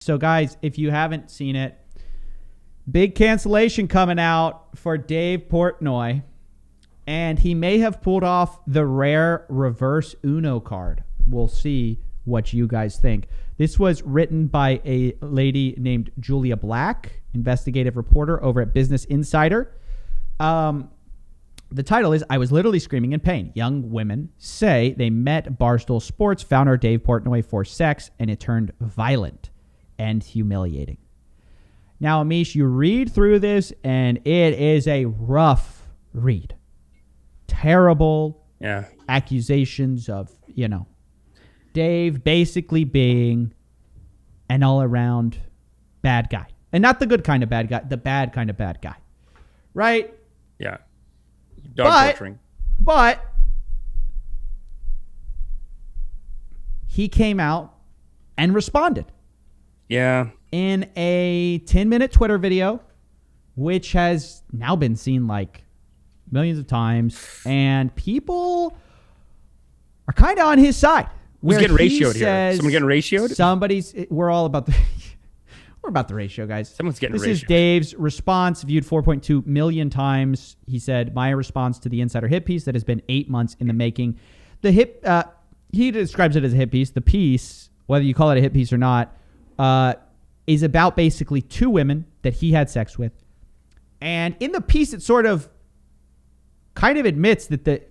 So, guys, if you haven't seen it, big cancellation coming out for Dave Portnoy, and he may have pulled off the rare reverse Uno card. We'll see what you guys think. This was written by a lady named Julia Black, investigative reporter over at Business Insider. The title is, I was literally screaming in pain. Young women say they met Barstool Sports founder Dave Portnoy for sex, and it turned violent and humiliating. Now, Amish, you read through this, and it is a rough read. Terrible accusations of, Dave basically being an all-around bad guy. And not the good kind of bad guy, the bad kind of bad guy. Right? Yeah. Dog torturing. But he came out and responded. Yeah. In a 10-minute Twitter video, which has now been seen like millions of times, and people are kind of on his side. Who's getting ratioed here? Someone getting ratioed? We're all about the... We're about the ratio, guys. Someone's getting ratioed. This is Dave's response, viewed 4.2 million times. He said, my response to the Insider hit piece that has been 8 months in the making. The hit, he describes it as a hit piece. The piece, whether you call it a hit piece or not, is about basically two women that he had sex with. And in the piece, it sort of kind of admits that the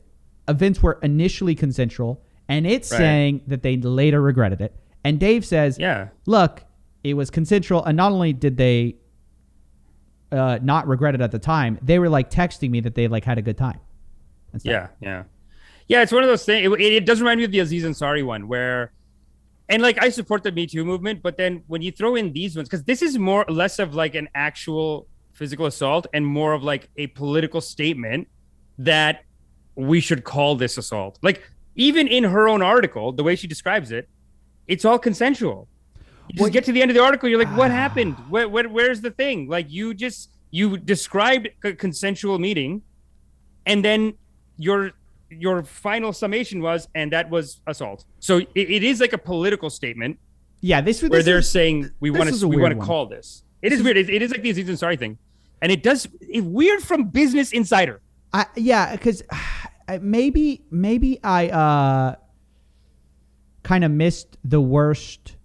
events were initially consensual, and it's saying that they later regretted it. And Dave says, look, it was consensual, and not only did they not regret it at the time, they were like texting me that they like had a good time. Yeah. It's one of those things. It does remind me of the Aziz Ansari one, where, and like I support the Me Too movement, but then when you throw in these ones, because this is more or less of like an actual physical assault and more of like a political statement that we should call this assault. Like even in her own article, the way she describes it, it's all consensual. You just get to the end of the article, you're like, what happened? Where's the thing? Like you described a consensual meeting, and then your final summation was, and that was assault. So it is like a political statement. Yeah, where they're saying we want to call this. It is weird. It is like the Aziz Ansari thing, and it's weird from Business Insider. Because maybe I kind of missed the worst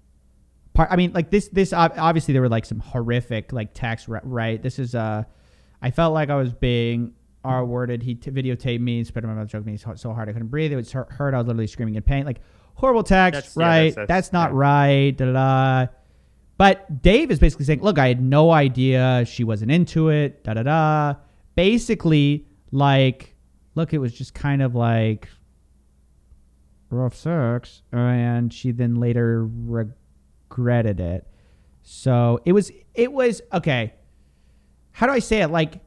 part. I mean, like this obviously there were like some horrific like text, right? This is I felt like I was being R-worded. He videotaped me, spit in my mouth, choked me so hard I couldn't breathe. It was hurt. I was literally screaming in pain. Like horrible text, right? That's not right. Da-da-da. But Dave is basically saying, look, I had no idea she wasn't into it. Da-da-da. Basically, like, look, it was just kind of like rough sex, and she then later regretted it. So it was okay. How do I say it? Like,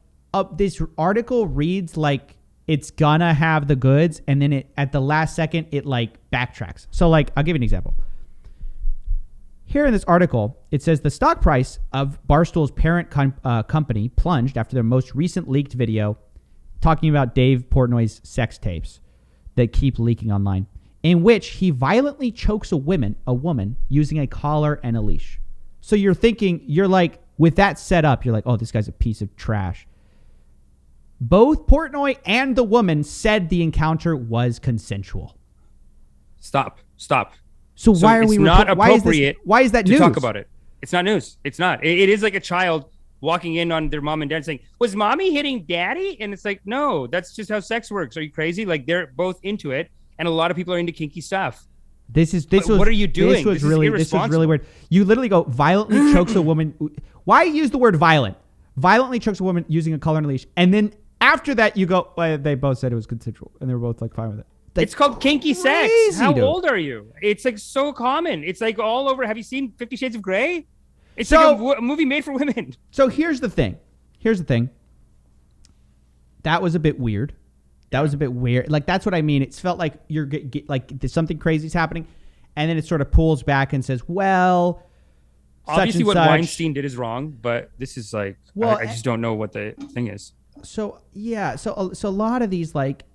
this article reads like it's gonna have the goods, and then it at the last second it like backtracks. So like, I'll give you an example. Here in this article, it says the stock price of Barstool's parent company plunged after their most recent leaked video talking about Dave Portnoy's sex tapes that keep leaking online, in which he violently chokes a woman using a collar and a leash. So you're like, with that set up, you're like, oh, this guy's a piece of trash. Both Portnoy and the woman said the encounter was consensual. Stop. So why are we? It's not appropriate. Why is that to news? Talk about it. It's not news. It's not. It is like a child walking in on their mom and dad saying, "Was mommy hitting daddy?" And it's like, no, that's just how sex works. Are you crazy? Like they're both into it, and a lot of people are into kinky stuff. What are you doing? This was really weird. You literally go violently chokes a woman. Why use the word violent? Violently chokes a woman using a collar and a leash, and then after that you go, well, they both said it was consensual, and they were both like fine with it. It's called kinky sex. How old are you? It's like so common. It's like all over. Have you seen 50 Shades of Grey? It's like a movie made for women. So here's the thing. That was a bit weird. Like, that's what I mean. It felt like you're like something crazy's happening, and then it sort of pulls back and says, well, obviously what Weinstein did is wrong, but this is like, I just don't know what the thing is. So yeah. So a lot of these, like,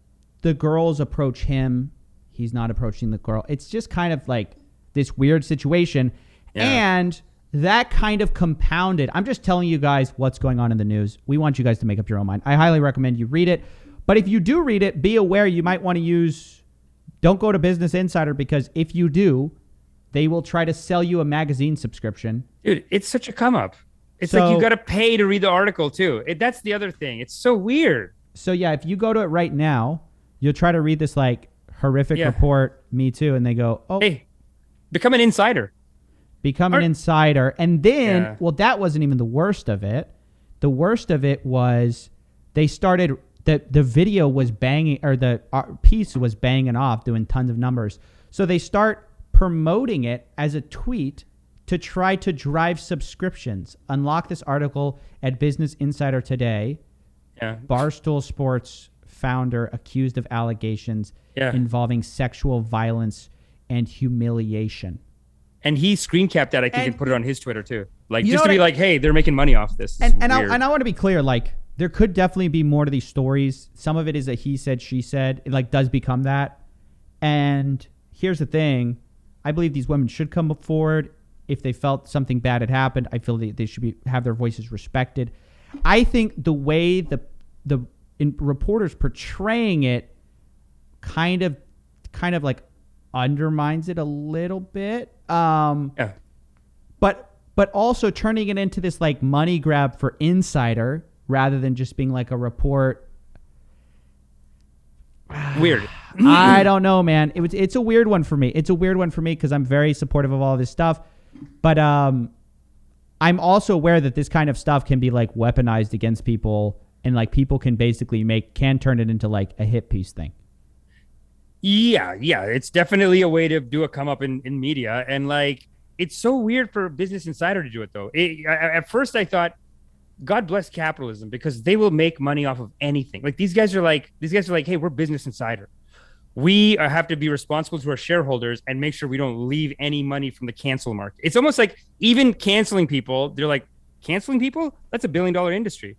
the girls approach him, he's not approaching the girl. It's just kind of like this weird situation. Yeah. And that kind of compounded. I'm just telling you guys what's going on in the news. We want you guys to make up your own mind. I highly recommend you read it. But if you do read it, be aware you might want to don't go to Business Insider, because if you do, they will try to sell you a magazine subscription. Dude, it's such a come up. It's like you got to pay to read the article too. That's the other thing. It's so weird. So yeah, if you go to it right now, you'll try to read this like horrific report, Me Too, and they go, oh, hey, become an insider. Become an insider. And then, well, that wasn't even the worst of it. The worst of it was they started, the video was banging, or the piece was banging off, doing tons of numbers. So they start promoting it as a tweet to try to drive subscriptions. Unlock this article at Business Insider today. Yeah. Barstool Sports founder accused of allegations involving sexual violence and humiliation. And he screen capped that, I think, and put it on his Twitter too. Like, just to be like, hey, they're making money off this. And I want to be clear, like, there could definitely be more to these stories. Some of it is a he said, she said. It like does become that. And here's the thing. I believe these women should come forward if they felt something bad had happened. I feel they should have their voices respected. I think the way the reporters portraying it kind of like undermines it a little bit. But also turning it into this like money grab for Insider rather than just being like a report. Weird. I don't know, man. It's a weird one for me. It's a weird one for me because I'm very supportive of all this stuff. But I'm also aware that this kind of stuff can be like weaponized against people, and like people can basically can turn it into like a hit piece thing. Yeah. It's definitely a way to do a come up in media. And like, it's so weird for Business Insider to do it though. At first I thought, God bless capitalism, because they will make money off of anything. Like these guys are like, hey, we're Business Insider. We have to be responsible to our shareholders and make sure we don't leave any money from the cancel market. It's almost like even canceling people, they're like, canceling people? That's $1 billion industry.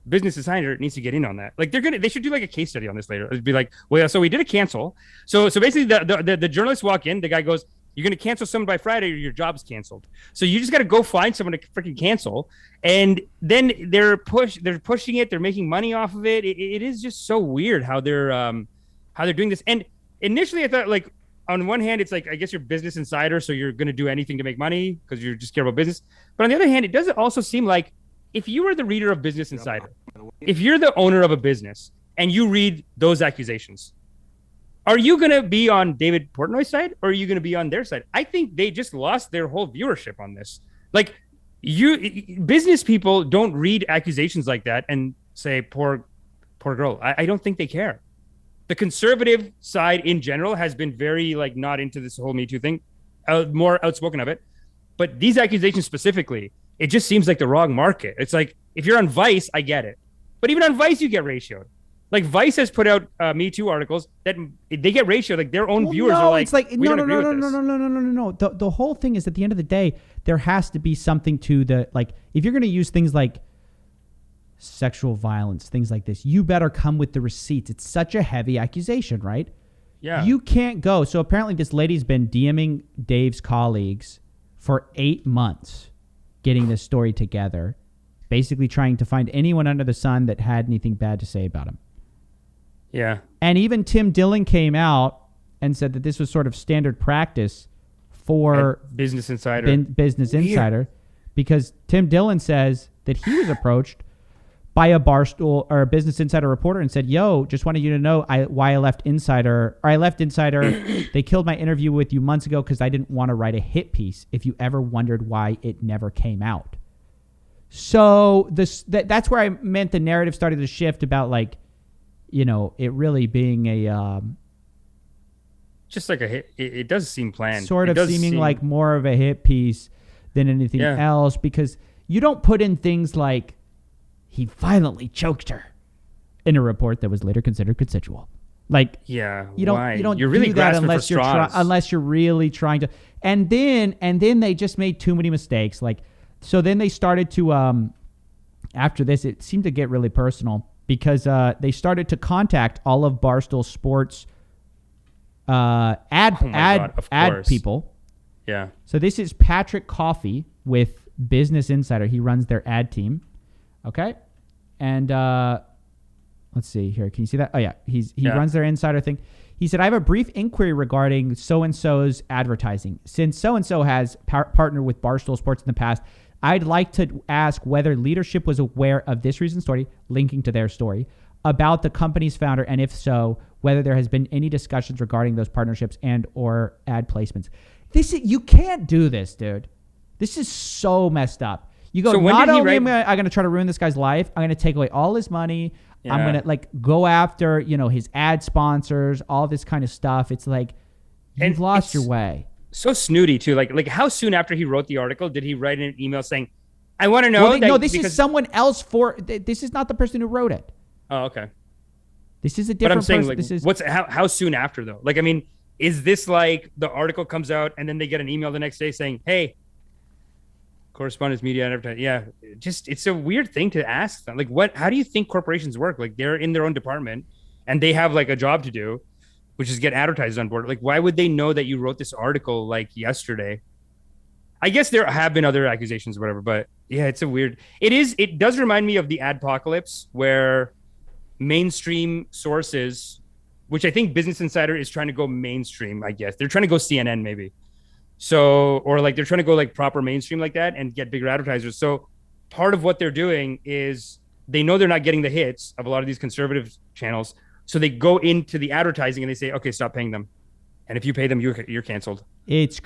Business Insider needs to get in on that. Like they should do like a case study on this later. It'd be like, well, so we did a cancel. So basically the journalists walk in, the guy goes, you're going to cancel someone by Friday or your job's canceled. So you just got to go find someone to freaking cancel. And then they're pushing it. They're making money off of it. It is just so weird how they're doing this. And initially I thought, like, on one hand, it's like, I guess you're Business Insider, so you're going to do anything to make money because you just care about business. But on the other hand, it does also seem like if you were the reader of Business Insider, if you're the owner of a business and you read those accusations, are you going to be on David Portnoy's side or are you going to be on their side? I think they just lost their whole viewership on this. Like, business people don't read accusations like that and say, poor girl. I don't think they care. The conservative side in general has been very like not into this whole Me Too thing, more outspoken of it. But these accusations specifically, it just seems like the wrong market. It's like, if you're on Vice, I get it. But even on Vice, you get ratioed. Like Vice has put out Me Too articles that they get ratioed. Like their own viewers are like, it's like no. The whole thing is, at the end of the day, there has to be something to the, like, if you're going to use things like sexual violence, things like this, you better come with the receipts. It's such a heavy accusation, right? Yeah. You can't go. So apparently this lady's been DMing Dave's colleagues for 8 months, getting this story together, basically trying to find anyone under the sun that had anything bad to say about him. Yeah. And even Tim Dillon came out and said that this was sort of standard practice for Business Insider. Business Insider, because Tim Dillon says that he was approached by a Barstool or a Business Insider reporter and said, yo, just wanted you to know why I left Insider. Or I left Insider. They killed my interview with you months ago because I didn't want to write a hit piece. If you ever wondered why it never came out. So that's where I meant the narrative started to shift about, like, you know, it really being a just like a hit. It does seem planned. Sort of seeming like more of a hit piece than anything else, because you don't put in things like he violently choked her in a report that was later considered consensual. Like, you don't you're really do that unless you're really trying to. And then they just made too many mistakes. Like, so then they started to after this, it seemed to get really personal, because they started to contact all of Barstool Sports ad people. Yeah. So this is Patrick Coffey, with Business Insider. He runs their ad team. Okay. And let's see here. Can you see that? Oh, yeah. He runs their insider thing. He said, I have a brief inquiry regarding so-and-so's advertising. Since so-and-so has partnered with Barstool Sports in the past, I'd like to ask whether leadership was aware of this recent story, linking to their story, about the company's founder, and if so, whether there has been any discussions regarding those partnerships and or ad placements. You can't do this, dude. This is so messed up. You go, so not only am I going to try to ruin this guy's life, I'm going to take away all his money. Yeah. I'm going to go after, his ad sponsors, all this kind of stuff. It's like, you've lost your way. So snooty too. Like how soon after he wrote the article did he write an email saying, I want to know. No, this is someone else this is not the person who wrote it. Oh, okay. This is a different person. But I'm saying, how soon after though? Like, I mean, is this like the article comes out and then they get an email the next day saying, hey, correspondence, media, and advertising. Yeah, it's a weird thing to ask them. Like, how do you think corporations work? Like, they're in their own department and they have like a job to do, which is get advertisers on board. Like, why would they know that you wrote this article like yesterday? I guess there have been other accusations or whatever, but yeah, it does remind me of the adpocalypse where mainstream sources, which I think Business Insider is trying to go mainstream, I guess. They're trying to go CNN maybe. So, or like they're trying to go like proper mainstream like that and get bigger advertisers. So part of what they're doing is they know they're not getting the hits of a lot of these conservative channels. So they go into the advertising and they say, okay, stop paying them. And if you pay them, you're canceled. It's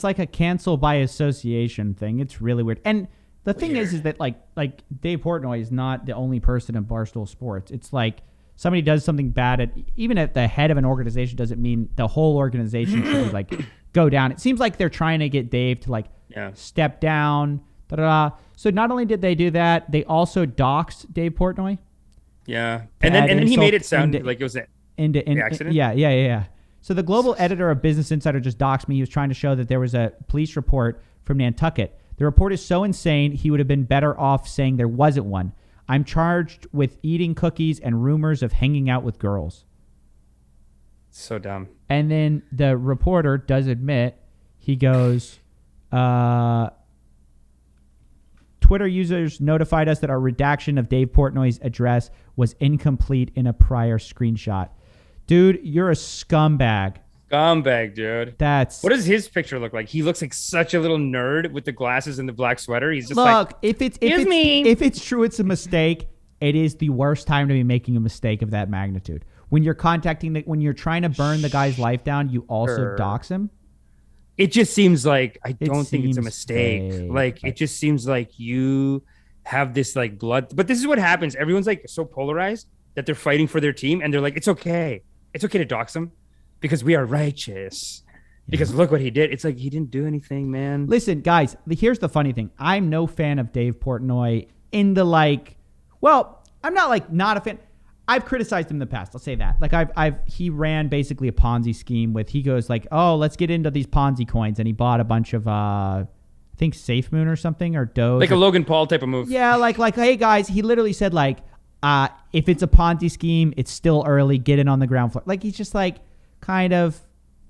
like a cancel by association thing. It's really weird. And the thing is that like Dave Portnoy is not the only person in Barstool Sports. It's like somebody does something bad even at the head of an organization doesn't mean the whole organization should be like go down. It seems like they're trying to get Dave to step down. So not only did they do that, they also doxed Dave Portnoy. Yeah, and then he made it sound like it was an accident. Yeah. So the global editor of Business Insider just doxed me. He was trying to show that there was a police report from Nantucket. The report is so insane, he would have been better off saying there wasn't one. I'm charged with eating cookies and rumors of hanging out with girls. So dumb. And then the reporter does admit, he goes, Twitter users notified us that our redaction of Dave Portnoy's address was incomplete in a prior screenshot. Dude, you're a scumbag. Scumbag, dude. What does his picture look like? He looks like such a little nerd with the glasses and the black sweater. He's just if it's true, it's a mistake. It is the worst time to be making a mistake of that magnitude. When you're when you're trying to burn the guy's life down, you also dox him. It just seems like I don't think it's a mistake. Fake. It just seems like you have this like blood. But this is what happens. Everyone's like so polarized that they're fighting for their team, and they're like, it's okay. It's okay to dox him because we are righteous. Because look what he did. It's like he didn't do anything, man. Listen, guys, here's the funny thing. I'm no fan of Dave Portnoy in the I'm not not a fan. I've criticized him in the past. I'll say that. He ran basically a Ponzi scheme he goes like, oh, let's get into these Ponzi coins. And he bought a bunch of, I think SafeMoon or something or Doge. Like a Logan Paul type of move. Yeah. Hey guys, he literally said if it's a Ponzi scheme, it's still early. Get in on the ground floor. He's just kind of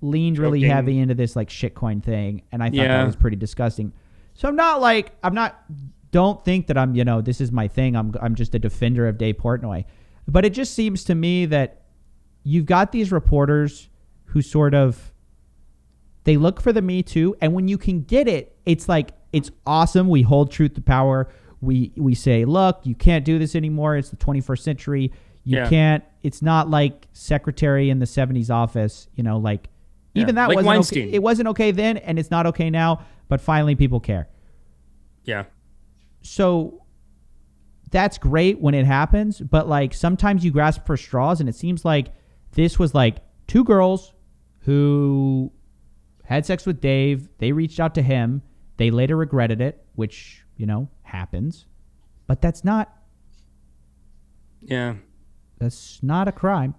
leaned really heavy into this shitcoin thing. And I thought that was pretty disgusting. So I'm not don't think that I'm, this is my thing. I'm just a defender of Dave Portnoy. But it just seems to me that you've got these reporters who they look for the Me Too. And when you can get it, it's it's awesome. We hold truth to power. We say, look, you can't do this anymore. It's the 21st century. You can't. It's not like secretary in the 70s office. Even that wasn't Weinstein. Okay. It wasn't okay then, and it's not okay now. But finally, people care. Yeah. So that's great when it happens, but sometimes you grasp for straws, and it seems like this was two girls who had sex with Dave. They reached out to him. They later regretted it, which happens, but that's not. Yeah, that's not a crime.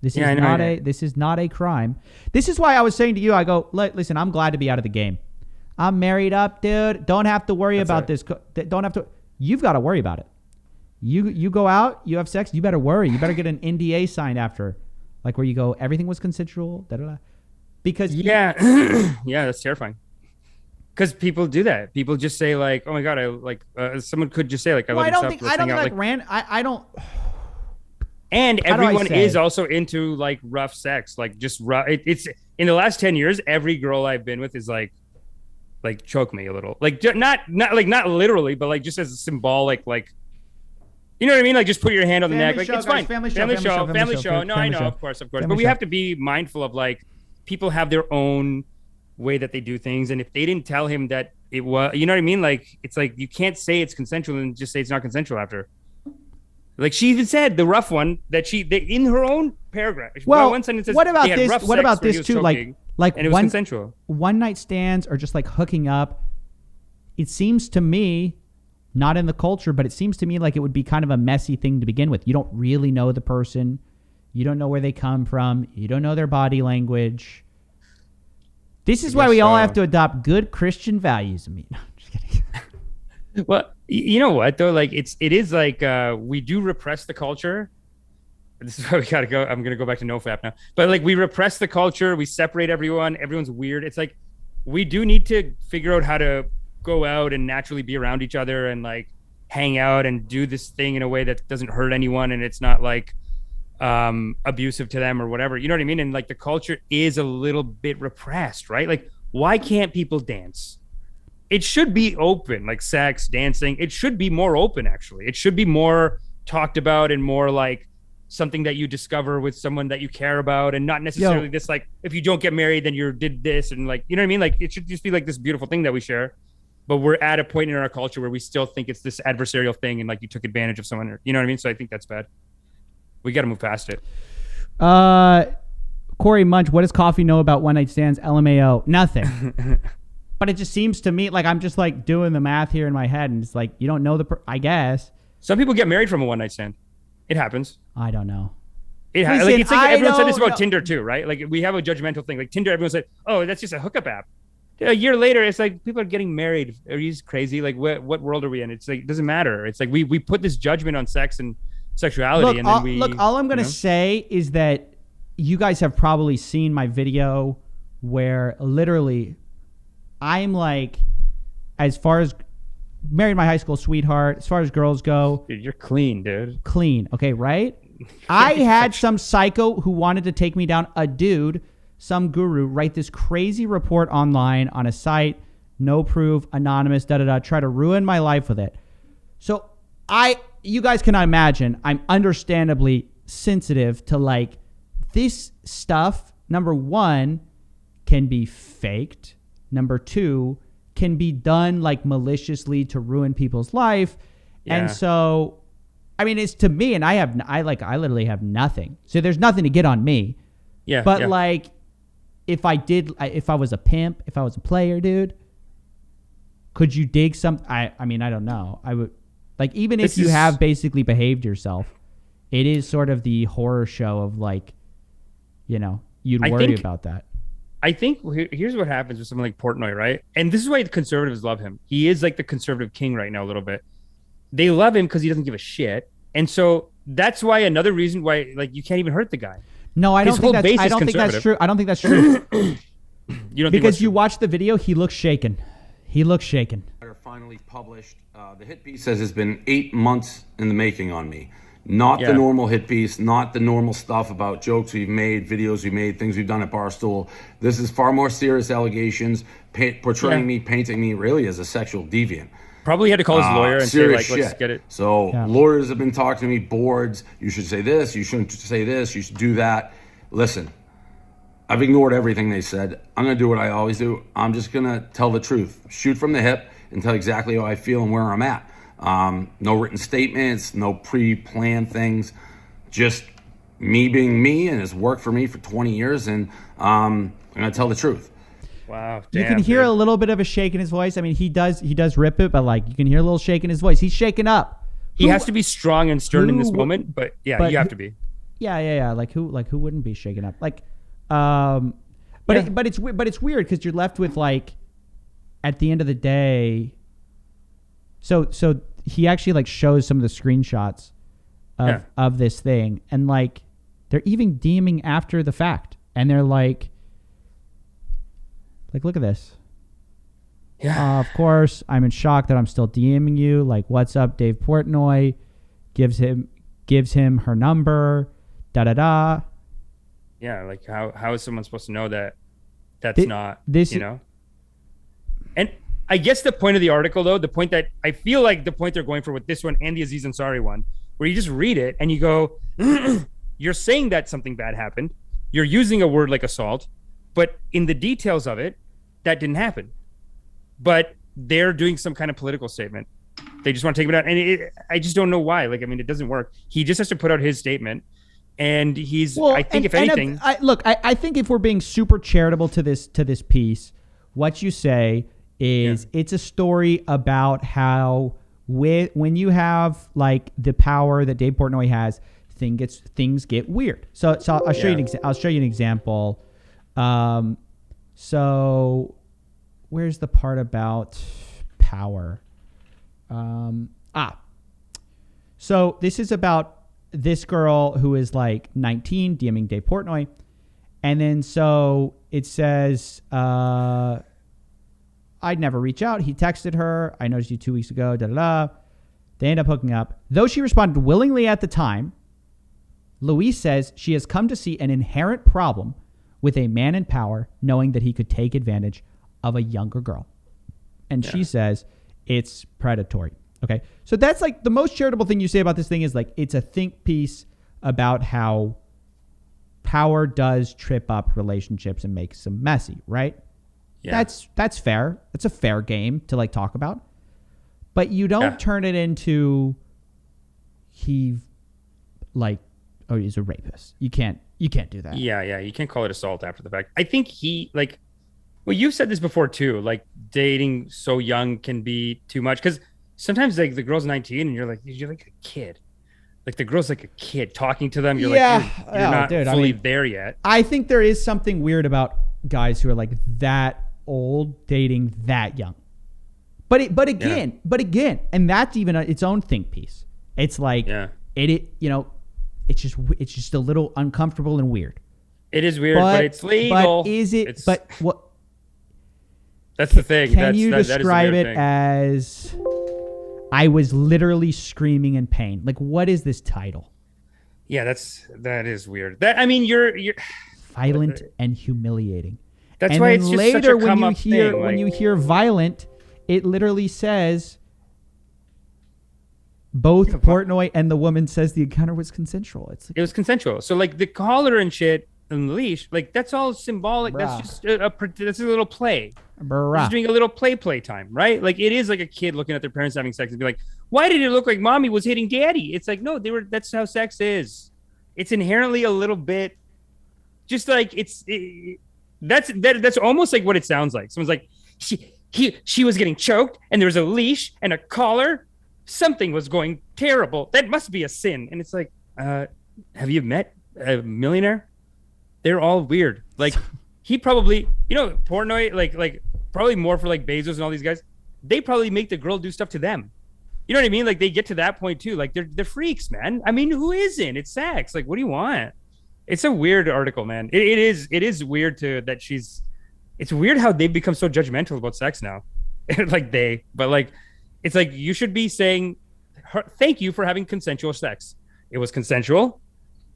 This is not a crime. This is why I was saying to you, I go, listen, I'm glad to be out of the game. I'm married up, dude. Don't have to worry about this. Don't have to. You've got to worry about it. You go out, you have sex, you better worry. You better get an NDA signed after, where you go, everything was consensual, da da da. Because yeah, that's terrifying. Because people do that. People just say like, "Oh my god, I like." Someone could just say like, "I Well, love I don't yourself." think Let's I don't hang think out. like Like, ran. I don't. and How do I everyone say? is also into like rough sex. Like just rough. It's in the last 10 years, every girl I've been with is like choke me a little. Like not literally, but like just as a symbolic like. You know what I mean? Like just put your hand on the neck. Family Like show, it's guys. fine. Family show. Family Family show. show. Family Family show. show. No, I Family know, show. of course. But Family we show. have to be mindful of like people have their own way that they do things, and if they didn't tell him that it was, you know what I mean? Like it's like you can't say it's consensual and just say it's not consensual after. Like she even said the rough one that they, in her own paragraph. Well, one sentence says what about they had this? rough What sex about where he this was too? choking, Like and it was consensual. One night stands or just like hooking up. It seems to me, not in the culture, but it seems to me like it would be kind of a messy thing to begin with. You don't really know the person. You don't know where they come from. You don't know their body language. This is why we all have to adopt good Christian values. I mean, no, I'm just kidding. Well, you know what though? Like it is like we do repress the culture. This is why we gotta go. I'm gonna go back to NoFap now. But like we repress the culture, we separate everyone. Everyone's weird. It's like we do need to figure out how to go out and naturally be around each other and like hang out and do this thing in a way that doesn't hurt anyone and it's not like abusive to them or whatever. You know what I mean? And like the culture is a little bit repressed, right? Like why can't people dance? It should be open, like sex, dancing. It should be more open, actually. It should be more talked about and more like something that you discover with someone that you care about and not necessarily this like, if you don't get married, then you did this. And like, you know what I mean? Like it should just be like this beautiful thing that we share. But we're at a point in our culture where we still think it's this adversarial thing and like you took advantage of someone. You know what I mean? So I think that's bad. We got to move past it. Corey Munch, what does coffee know about one night stands? LMAO, nothing. But it just seems to me like I'm just like doing the math here in my head, and it's like you don't know I guess some people get married from a one night stand. It happens. I don't know. Like it's like everyone said this about Tinder too, right? Like we have a judgmental thing. Like Tinder, everyone said, "Oh, that's just a hookup app." A year later, it's like people are getting married. Are you crazy? Like what world are we in? It's like it doesn't matter. It's like we put this judgment on sex and sexuality, and then all I'm gonna say is that you guys have probably seen my video where literally I'm like, as far as married my high school sweetheart, as far as girls go, dude, you're clean, dude. Clean, okay, right? I had some psycho who wanted to take me down, a dude, some guru, write this crazy report online on a site, no proof, anonymous, try to ruin my life with it. So you guys cannot imagine, I'm understandably sensitive to like this stuff. Number one, can be faked. Number two, can be done like maliciously to ruin people's life. Yeah. And so, I mean, it's to me, and I literally have nothing. So there's nothing to get on me. Yeah. But like, if I was a pimp, if I was a player, dude, could you dig some? I mean, I don't know. I would like, even if you have basically behaved yourself, it is sort of the horror show of like, you know, you'd worry about that. I think here's what happens with someone like Portnoy, right? And this is why the conservatives love him. He is like the conservative king right now a little bit. They love him because he doesn't give a shit. And so that's why another reason why like you can't even hurt the guy. No, I don't think that's true. I don't think that's true. You don't because you watch the video, he looks shaken. He looks shaken. Finally published. The hit piece says it's been 8 months in the making on me. Not the normal hit piece, not the normal stuff about jokes we've made, videos we've made, things we've done at Barstool. This is far more serious allegations, portraying me, painting me really as a sexual deviant. Probably had to call his lawyer and say, like, let's get it. So lawyers have been talking to me, boards, you should say this, you shouldn't say this, you should do that. Listen, I've ignored everything they said. I'm going to do what I always do. I'm just going to tell the truth, shoot from the hip, and tell exactly how I feel and where I'm at. No written statements, no pre-planned things, just me being me, and it's worked for me for 20 years, and I'm going to tell the truth. Wow. Damn, you can hear a little bit of a shake in his voice. I mean, he does rip it, but like you can hear a little shake in his voice. He's shaken up. He has to be strong and stern in this moment, but you have to be. Yeah. Like who wouldn't be shaken up? Like, but it's weird because you're left with like, at the end of the day. So he actually like shows some of the screenshots of this thing, and like they're even DMing after the fact, and they're like look at this. Yeah. Of course, I'm in shock that I'm still DMing you. Like, what's up, Dave Portnoy? Gives him her number. Da da da. Yeah, like how is someone supposed to know that that's not this? You know. And I guess the point of the article, though, the point that I feel like the point they're going for with this one and the Aziz Ansari one, where you just read it and you go, you're saying that something bad happened. You're using a word like assault, but in the details of it, that didn't happen. But they're doing some kind of political statement. They just want to take it out. And I just don't know why. Like, I mean, it doesn't work. He just has to put out his statement. And he's, I think, if anything. I think if we're being super charitable to this piece, what you say is it's a story about how when you have like the power that Dave Portnoy has, things get weird. So I'll show you an example. So where's the part about power? So this is about this girl who is like 19 DMing Dave Portnoy. And then so it says, I'd never reach out. He texted her. I noticed you 2 weeks ago. Da da da. They end up hooking up. Though she responded willingly at the time, Louise says she has come to see an inherent problem with a man in power knowing that he could take advantage of a younger girl. And she says it's predatory. Okay. So that's like the most charitable thing you say about this thing is like it's a think piece about how power does trip up relationships and makes them messy, right? Yeah. That's fair. That's a fair game to like talk about. But you don't turn it into he's a rapist. You can't do that. Yeah. You can't call it assault after the fact. I think you've said this before too, like dating so young can be too much because sometimes like the girl's 19 and you're like a kid. Like the girl's like a kid talking to them. You're like, you're not fully there yet. I think there is something weird about guys who are like that old dating that young. But again, and that's even its own think piece. It's like it's just a little uncomfortable and weird. It is weird, but it's legal. But is it? But what? That's the thing. Can you describe it as? I was literally screaming in pain. Like, what is this title? Yeah, that is weird. You're violent and humiliating. That's why it's just later such a come up thing. When you hear violent, it literally says both Portnoy and the woman says the encounter was consensual. It was consensual. So like the collar and shit and the leash, like that's all symbolic. Bruh. That's just that's a little play. Just doing a little play time, right? Like it is like a kid looking at their parents having sex and be like, "Why did it look like mommy was hitting daddy?" It's like, no, that's how sex is. It's inherently a little bit, just like that's almost like what it sounds like. Someone's like, she was getting choked and there was a leash and a collar. Something was going terrible. That must be a sin. And it's like, have you met a millionaire? They're all weird. Like he probably, Portnoy, like probably more for like Bezos and all these guys. They probably make the girl do stuff to them. You know what I mean? Like they get to that point too. Like they're freaks, man. I mean, who isn't? It's sex. Like, what do you want? It's a weird article, man. It is weird it's weird how they've become so judgmental about sex now. But it's like you should be saying, thank you for having consensual sex. It was consensual.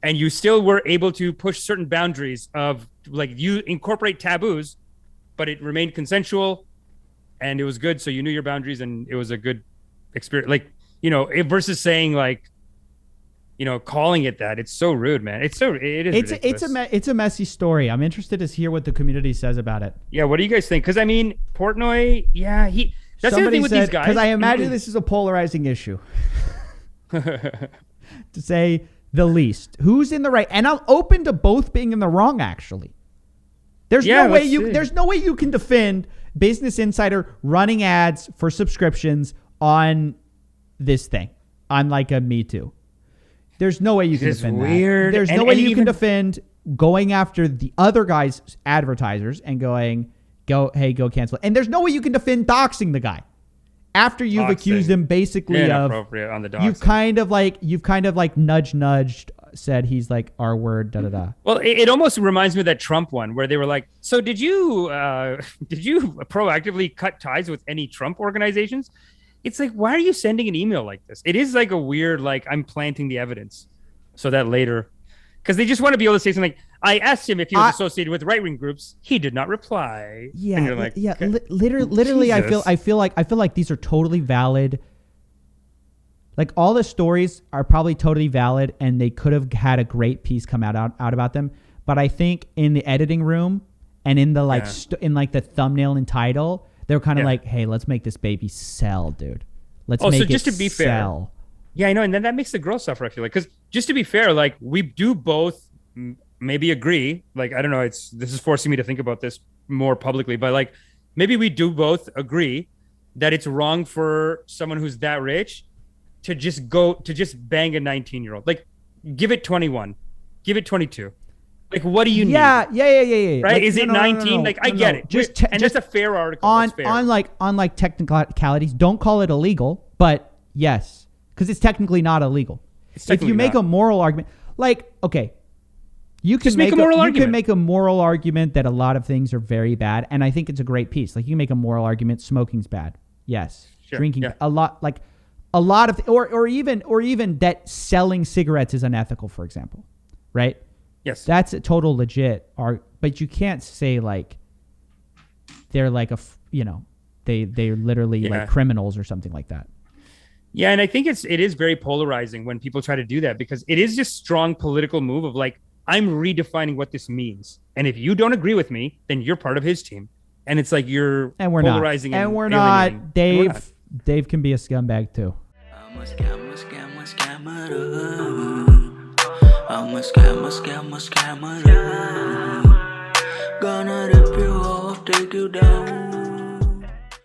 And you still were able to push certain boundaries of like you incorporate taboos, but it remained consensual and it was good. So you knew your boundaries and it was a good experience. Like, versus saying like, calling it that. It's so rude, man. It's a messy story. I'm interested to hear what the community says about it. Yeah. What do you guys think? Cause I mean, Portnoy, that's the thing with these guys. Because I imagine this is a polarizing issue. To say the least. Who's in the right? And I'm open to both being in the wrong, actually. There's no way you can defend Business Insider running ads for subscriptions on this thing. On like a Me Too. There's no way you can defend that. There's no way you can defend going after the other guy's advertisers and going, go cancel it. And there's no way you can defend doxing the guy after you've accused him basically of inappropriate on the doxing. You've kind of like nudged said he's like R word, da da da. Well, it almost reminds me of that Trump one where they were like, "So did you proactively cut ties with any Trump organizations?" It's like, why are you sending an email like this? It is like a weird, like I'm planting the evidence so that later, because they just want to be able to say something like, I asked him if he was associated with right wing groups. He did not reply. Yeah, and you're like, yeah. okay. Literally, Jesus. I feel like these are totally valid. Like all the stories are probably totally valid, and they could have had a great piece come out about them. But I think in the editing room and in the like in like the thumbnail and title, they're kind of like, hey, let's make this baby sell, dude. Let's make so just it to be sell. Fair. Yeah, I know. And then that makes the girl suffer, I feel like. Because just to be fair, like we do both maybe agree. Like, I don't know. This is forcing me to think about this more publicly. But like maybe we do both agree that it's wrong for someone who's that rich to just bang a 19-year-old. Like give it 21. Give it 22. Like, what do you need? Yeah. Right? Like, is it 19? Like, I get it. Just that's a fair article. On like technicalities. Don't call it illegal, but yes, because it's technically not illegal. If you make a moral argument, like, okay, you can make a moral argument. You can make a moral argument that a lot of things are very bad, and I think it's a great piece. Like, you can make a moral argument smoking's bad. Yes, sure, drinking a lot of or even that selling cigarettes is unethical, for example, right? Yes, that's a total legit but you can't say like they're like they're literally like criminals or something like that. Yeah, and I think it is very polarizing when people try to do that, because it is just strong political move of like, I'm redefining what this means, and if you don't agree with me, then you're part of his team, and it's like you're polarizing and we're not. Dave can be a scumbag too. I'm a scammer. Gonna rip you off, take you down.